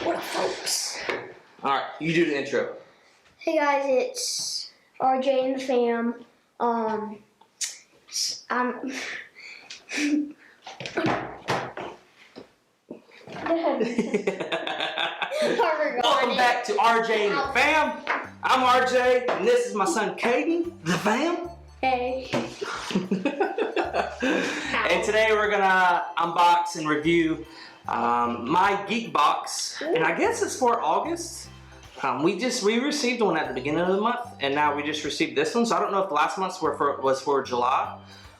What up, folks? Alright, you do the intro. Hey guys, it's RJ and the fam. I'm Welcome back to RJ and the fam. I'm RJ, and this is my son Caden, the fam. Hey. And today we're gonna unbox and review my Geek Box, and I guess it's for August. We received one at the beginning of the month, and now we just received this one. So I don't know if the last month's was for July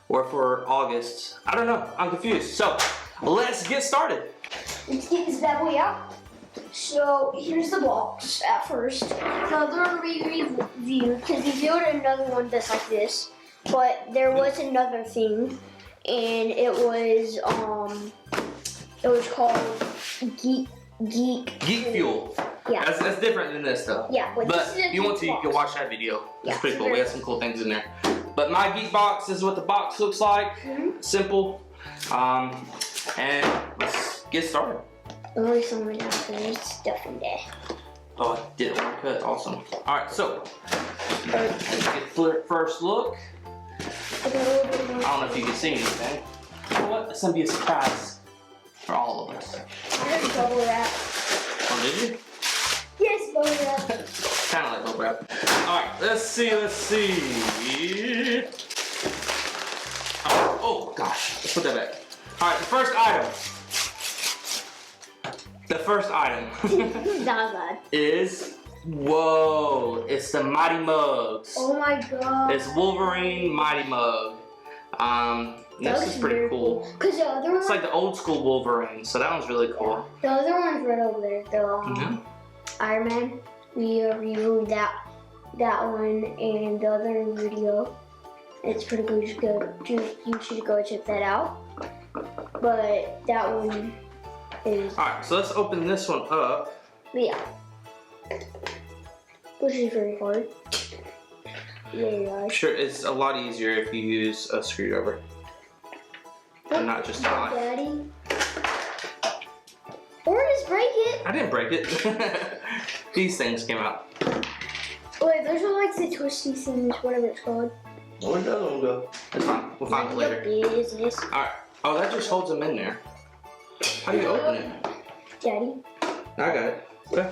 or for August. I don't know. I'm confused. So let's get started. Let's get this bad boy out. So here's the box at first. Another review, because we reviewed another one that's like this, but there was another thing, and it was called Geek Fuel. Yeah. That's different than this though. Yeah, but if you want to, you can watch that video. It's Yeah, pretty cool. We have some cool things in there. But my Geek Box is what the box looks like. Simple. And let's get started. Only someone else, there's stuff in there. Oh, I did it one cut. Awesome. All right, so let's get first look. I don't know if you can see anything. You know what? It's gonna be a surprise for all of us. I heard bubble wrap. Oh, did you? Yes, bubble wrap. Kind of like bubble wrap. All right, let's see. Oh gosh, let's put that back. All right, the first item is, whoa, it's the Mighty Mugs. Oh my god. It's Wolverine Mighty Mug. This is pretty cool. Cause the other one, it's like the old school Wolverine, so that one's really cool. Yeah. The other one's right over there, the Iron Man. We reviewed that one and the other video. It's pretty cool. You should go check that out. But that one is. All right, so let's open this one up. Yeah. Which is very hard. Yeah. Sure, it's a lot easier if you use a screwdriver. And not just a knife. Daddy. Or just break it. I didn't break it. These things came out. Wait, those are like the twisty things, whatever it's called. Where'd the other one go? It's fine. We'll find it later. Business. Alright. Oh, that just holds them in there. How do you open it? Daddy. I got it. Okay.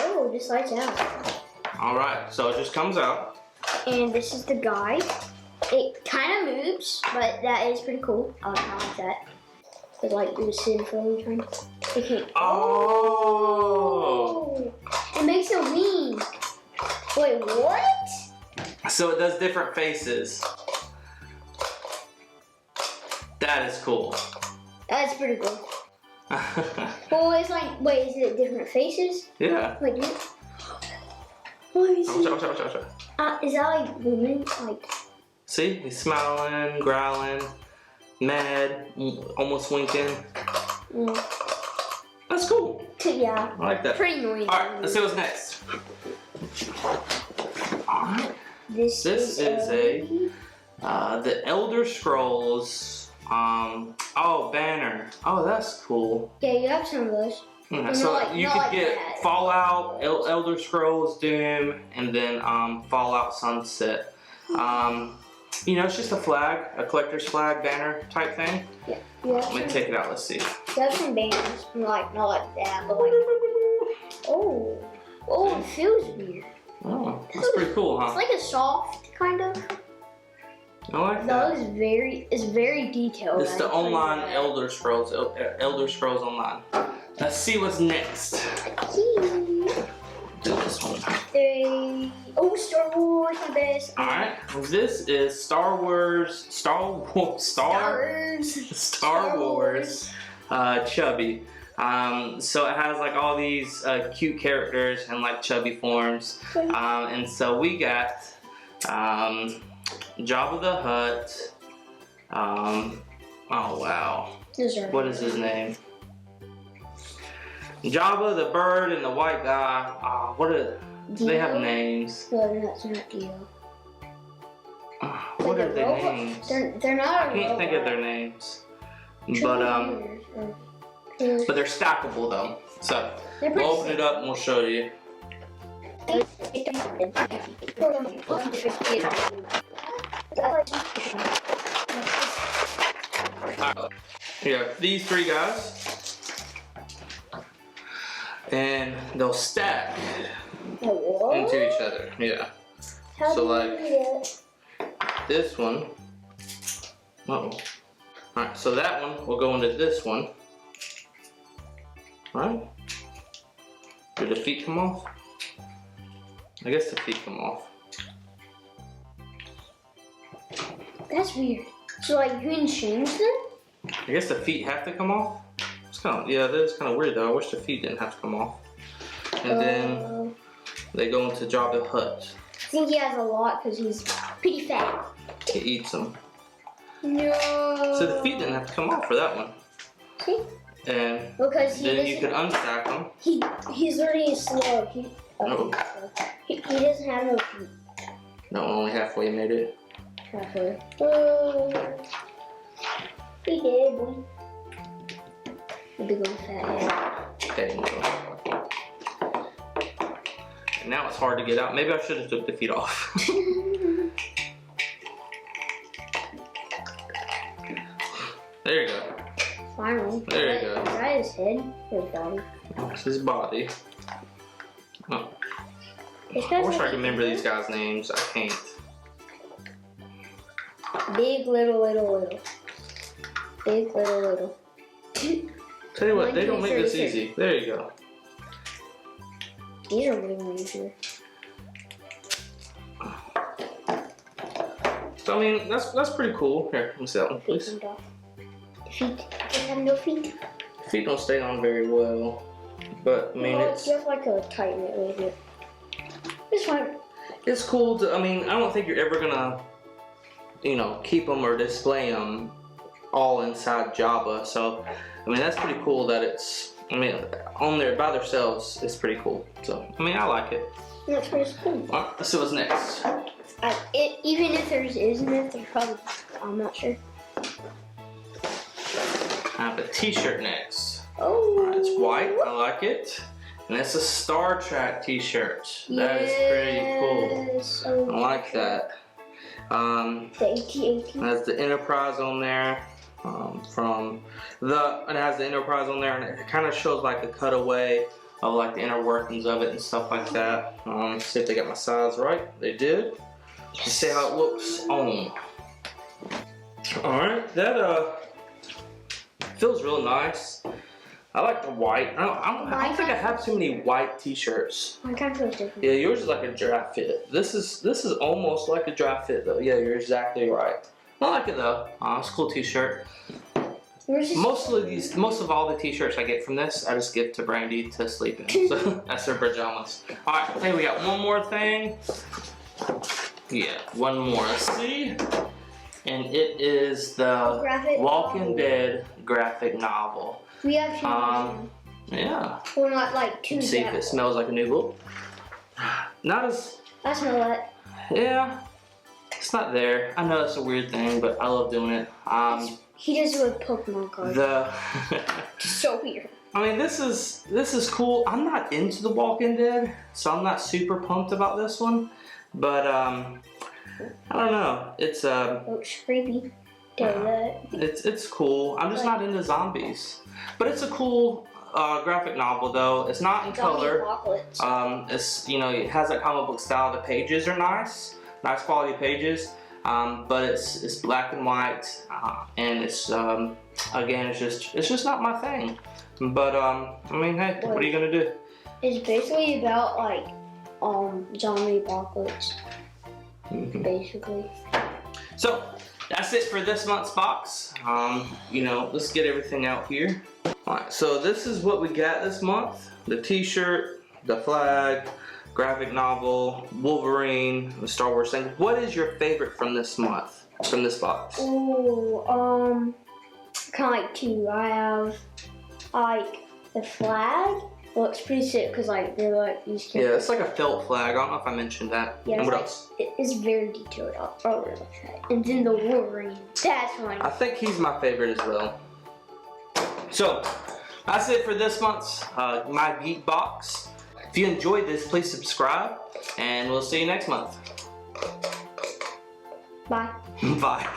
Oh, just lights out. Alright, so it just comes out. And this is the guy. It kind of moves, but that is pretty cool. I like that. It's like it was sitting for a long time. It can't. Oh! It makes a wing. Wait, what? So it does different faces. That is cool. That's pretty cool. Well, it's like, wait, is it different faces? Yeah. Wait, let me see. Watch out. Is that like women? Like. See? He's smiling, growling, mad, almost winking. That's cool. Yeah. I like that. Pretty annoying. Alright, let's see what's next. Alright. This is the Elder Scrolls banner. Oh, that's cool. Yeah, you have some of those. Yeah, so you could get Fallout, Elder Scrolls, Doom, and then Fallout Sunset. You know, it's just a flag, a collector's flag banner type thing. Yeah. Let me take it out. Let's see. You have some banners, not like that, but like. Oh, it feels weird. Oh, that's pretty cool, huh? It's like a soft kind of. I like that. It's very detailed. It's the online Elder Scrolls Online. Let's see what's next. Do this one. Star Wars, my best. Alright, this is Star Wars Chubby. So it has like all these cute characters and like chubby forms. And so we got Jabba the Hutt. Oh wow. What is his name? Jabba the bird and the white guy. They have names. No, that's not Dio. What are their names? They're not. I can't think of their names. But but they're stackable though. So we'll open it up and we'll show you. Here, these three guys, and they'll stack into each other. Yeah. So like this one. Uh-oh. Alright, so that one will go into this one. Right? Did the feet come off? I guess the feet come off. That's weird. So like you can change them? I guess the feet have to come off. It's kind of, yeah, that is kind of weird though. I wish the feet didn't have to come off. And then they go into Jabba the Hutt. I think he has a lot because he's pretty fat. He eats them. No. So the feet didn't have to come off for that one. See? And because then you could unstack them. He's already slow. He doesn't have no feet. No, only halfway made it. Halfway. He did, boy. The big old fat head. There you go. And now it's hard to get out. Maybe I should have took the feet off. There you go. Finally. There you go. Is that his head or his body? That's his body. Oh. This I guy's wish I like could remember these guys' names. I can't. big, little. Big, little. Tell you what, they don't make this easy. There you go. These are really easier. So I mean, that's pretty cool. Here, let me see that one, please. Feet. They have no feet. Feet don't stay on very well, but I mean it's. You have like a tight knit with it. It's fine. It's cool to. I mean, I don't think you're ever gonna, you know, keep them or display them all inside Jabba. So I mean, that's pretty cool that it's. I mean, on there by themselves, it's pretty cool. So I mean, I like it. That's pretty cool. All right, let's see what's next. Even if there isn't, there's probably. I'm not sure. I have a T-shirt next. Oh. It's white. I like it. And it's a Star Trek T-shirt. That is pretty cool. So I like that. The AT-AT. It has the Enterprise on there. It has the Enterprise on there, and it kind of shows like a cutaway of like the inner workings of it and stuff like that. Let's see if they got my size right. They did. Let's see how it looks on. All right, that feels real nice. I like the white. I don't think I have too many white T-shirts. My kind feels different. Yeah, yours is like a draft fit. This is almost like a draft fit though. Yeah, you're exactly right. I like it though. It's a cool T-shirt. Most of all the T-shirts I get from this, I just give to Brandy to sleep in. So that's her pajamas. All right, okay, we got one more thing. Yeah, one more. Let's see. And it is the Walking Dead graphic novel. We have two. Yeah. Well, not like two. Let's see if it smells like a new book. Not as. I smell that. Yeah. It's not there. I know it's a weird thing, but I love doing it. He does it with Pokemon cards. So weird. I mean, this is cool. I'm not into The Walking Dead, so I'm not super pumped about this one. But I don't know. It's creepy. It's cool. I'm just not into zombies. But it's a cool graphic novel though. It's not in color. It's it has that comic book style. The pages are nice quality pages. But it's black and white, and it's again it's just not my thing. But I mean, hey, what are you gonna do? It's basically about like zombie apocalypse, basically. So that's it for this month's box. Let's get everything out here. All right, so this is what we got this month: the T-shirt, the flag, graphic novel, Wolverine, the Star Wars thing. What is your favorite from this month, from this box? Ooh, kind of like two. I have like the flag. Looks pretty sick because like they're like these characters. Yeah, it's like a felt flag. I don't know if I mentioned that. Yeah, and what else? It's very detailed. I really like that. And then the Wolverine. That's funny. I think he's my favorite as well. So, that's it for this month's My Geek Box. If you enjoyed this, please subscribe, and we'll see you next month. Bye. Bye.